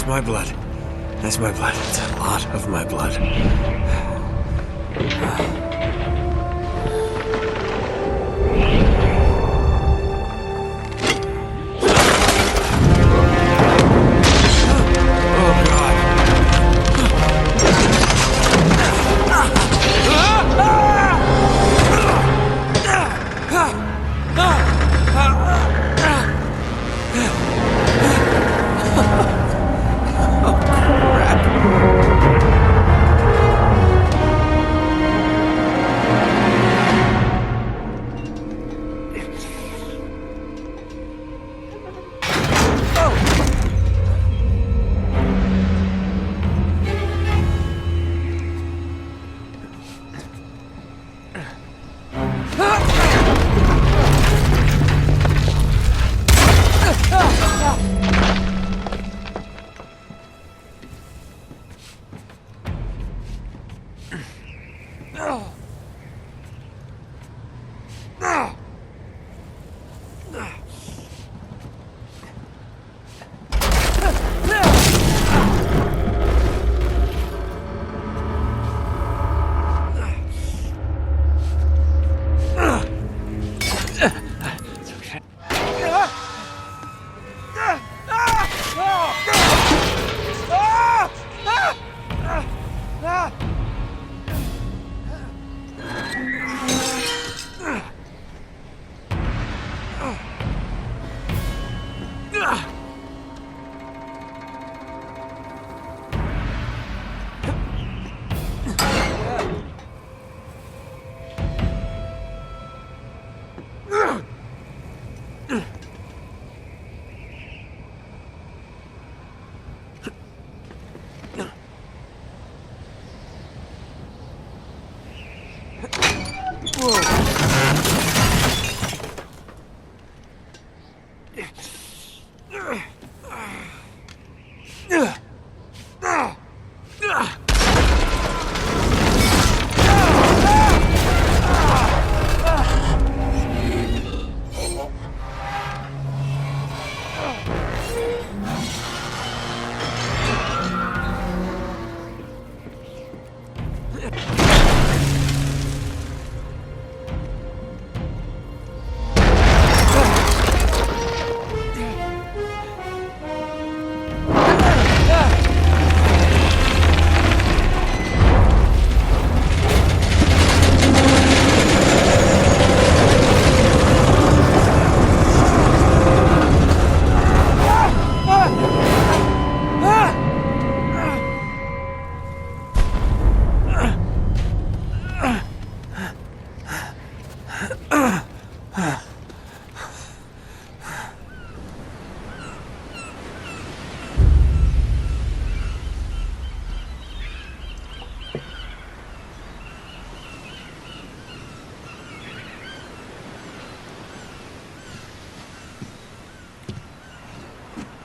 That's my blood. That's my blood. It's a lot of my blood.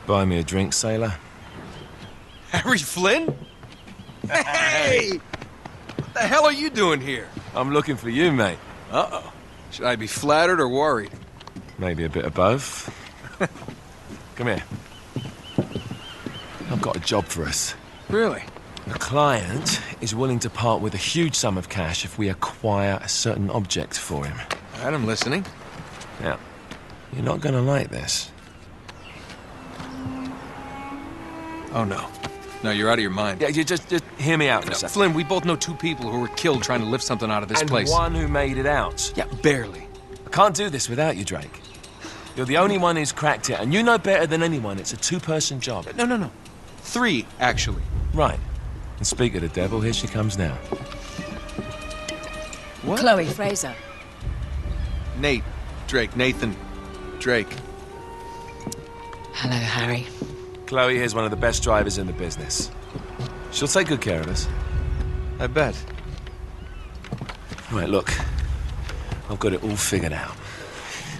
Buy me a drink, sailor? Harry Flynn? Hey! What the hell are you doing here? I'm looking for you, mate. Uh-oh. Should I be flattered or worried? Maybe a bit of both. Come here. I've got a job for us. Really? The client is willing to part with a huge sum of cash if we acquire a certain object for him. All right, I'm listening. Now, you're not gonna like this. Oh, no. No, you're out of your mind. Yeah, you just hear me out for a second. Flynn, we both know two people who were killed trying to lift something out of this place. And one who made it out. Yeah, barely. I can't do this without you, Drake. You're the only one who's cracked it, and you know better than anyone it's a two-person job. No. Three, actually. Right. And speak of the devil, here she comes now. What? Chloe Fraser. Nate. Drake. Nathan. Drake. Hello, Harry. Chloe here's one of the best drivers in the business. She'll take good care of us. I bet. Right, look. I've got it all figured out.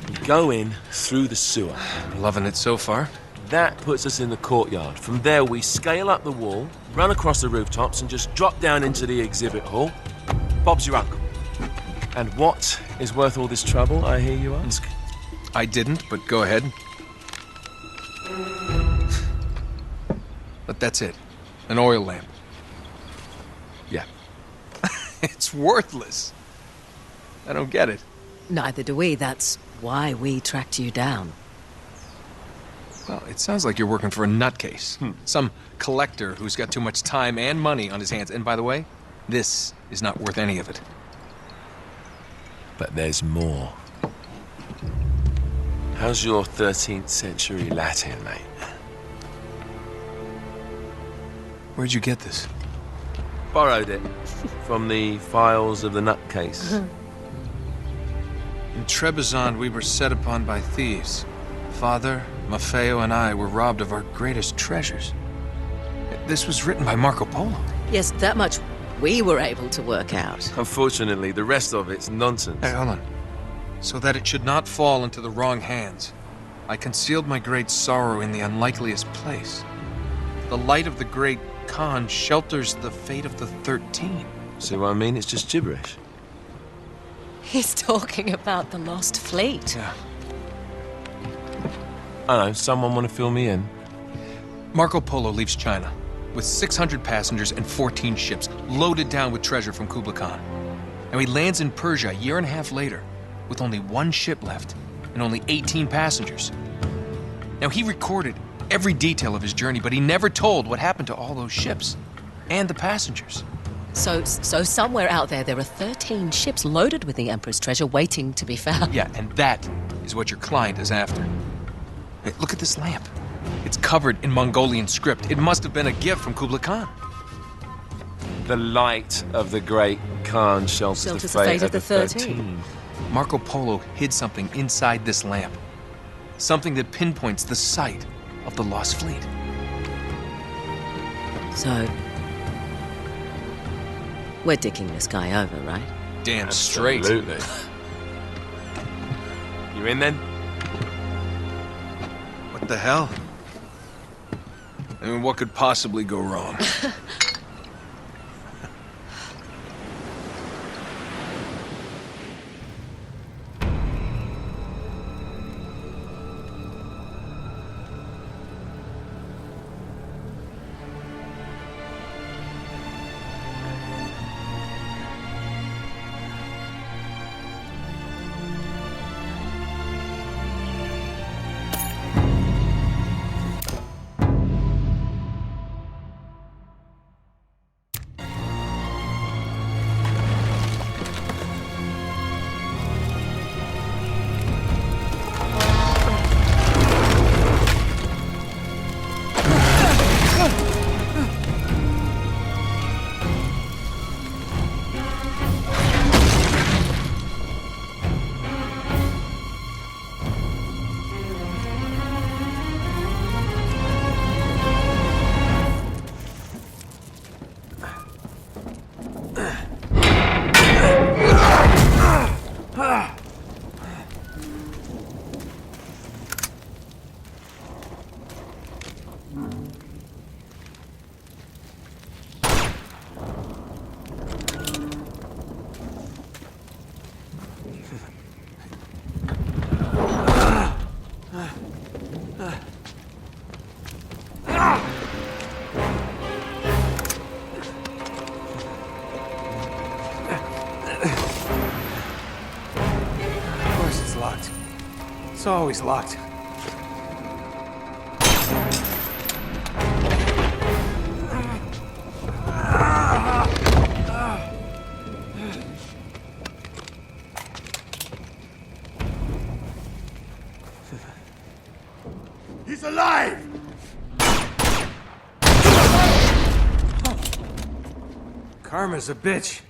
We go in through the sewer. I'm loving it so far. That puts us in the courtyard. From there, we scale up the wall, run across the rooftops, and just drop down into the exhibit hall. Bob's your uncle. And what is worth all this trouble, I hear you ask? I didn't, but go ahead. That's it. An oil lamp. Yeah. It's worthless. I don't get it. Neither do we. That's why we tracked you down. Well, it sounds like you're working for a nutcase. Some collector who's got too much time and money on his hands. And by the way, this is not worth any of it. But there's more. How's your 13th century Latin, mate? Where'd you get this? Borrowed it from the files of the nutcase. In Trebizond, we were set upon by thieves. Father, Maffeo, and I were robbed of our greatest treasures. This was written by Marco Polo. Yes, that much we were able to work out. Unfortunately, the rest of it's nonsense. Hey, hold on. So that it should not fall into the wrong hands, I concealed my great sorrow in the unlikeliest place. The light of the great Khan shelters the fate of the 13. See what I mean? It's just gibberish. He's talking about the lost fleet. Yeah. I know, someone want to fill me in? Marco Polo leaves China with 600 passengers and 14 ships loaded down with treasure from Kublai Khan. And he lands in Persia a year and a half later with only one ship left and only 18 passengers. Now, he recorded every detail of his journey, but he never told what happened to all those ships and the passengers. So somewhere out there are 13 ships loaded with the Emperor's treasure waiting to be found. Yeah, and that is what your client is after. Hey, look at this lamp. It's covered in Mongolian script. It must have been a gift from Kublai Khan. The light of the great Khan shelters the fate of the 13. Marco Polo hid something inside this lamp. Something that pinpoints the site of the lost fleet. So, we're dicking this guy over, right? Damn straight. Absolutely. You in then? What the hell? I mean, what could possibly go wrong? It's always locked. He's alive! Karma's a bitch.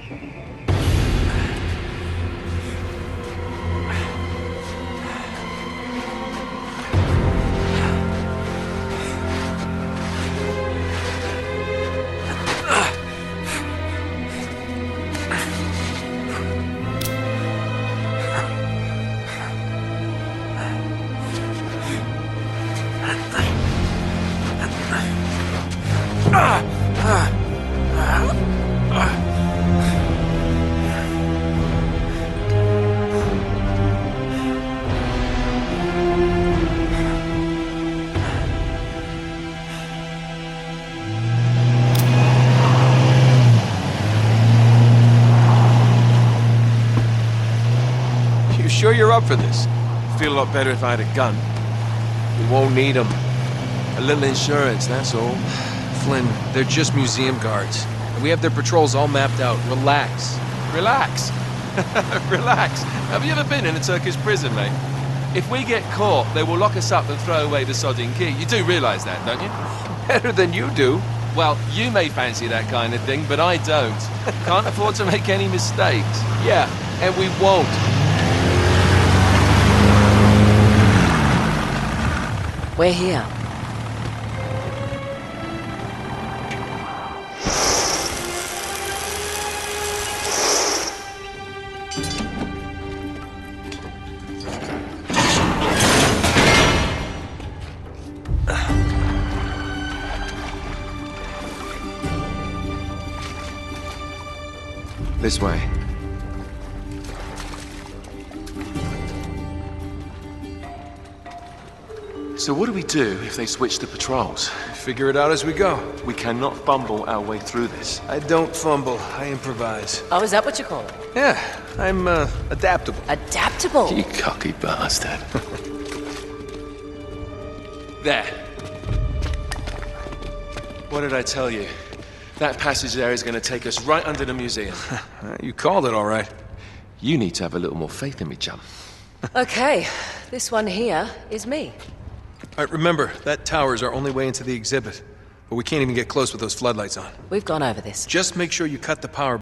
You sure you're up for this? Feel a lot better if I had a gun. We won't need them. A little insurance, that's all. Flynn, they're just museum guards. And we have their patrols all mapped out. Relax. Relax. Relax. Have you ever been in a Turkish prison, mate? If we get caught, they will lock us up and throw away the sodding key. You do realise that, don't you? Better than you do. Well, you may fancy that kind of thing, but I don't. Can't afford to make any mistakes. Yeah, and we won't. We're here. This way. So what do we do if they switch the patrols? Figure it out as we go. We cannot fumble our way through this. I don't fumble, I improvise. Oh, is that what you call it? Yeah, I'm adaptable. Adaptable. You cocky bastard. There. What did I tell you? That passage there is going to take us right under the museum. You called it all right. You need to have a little more faith in me, chum. Okay, this one here is me. All right, remember, that tower is our only way into the exhibit. But we can't even get close with those floodlights on. We've gone over this. Just make sure you cut the power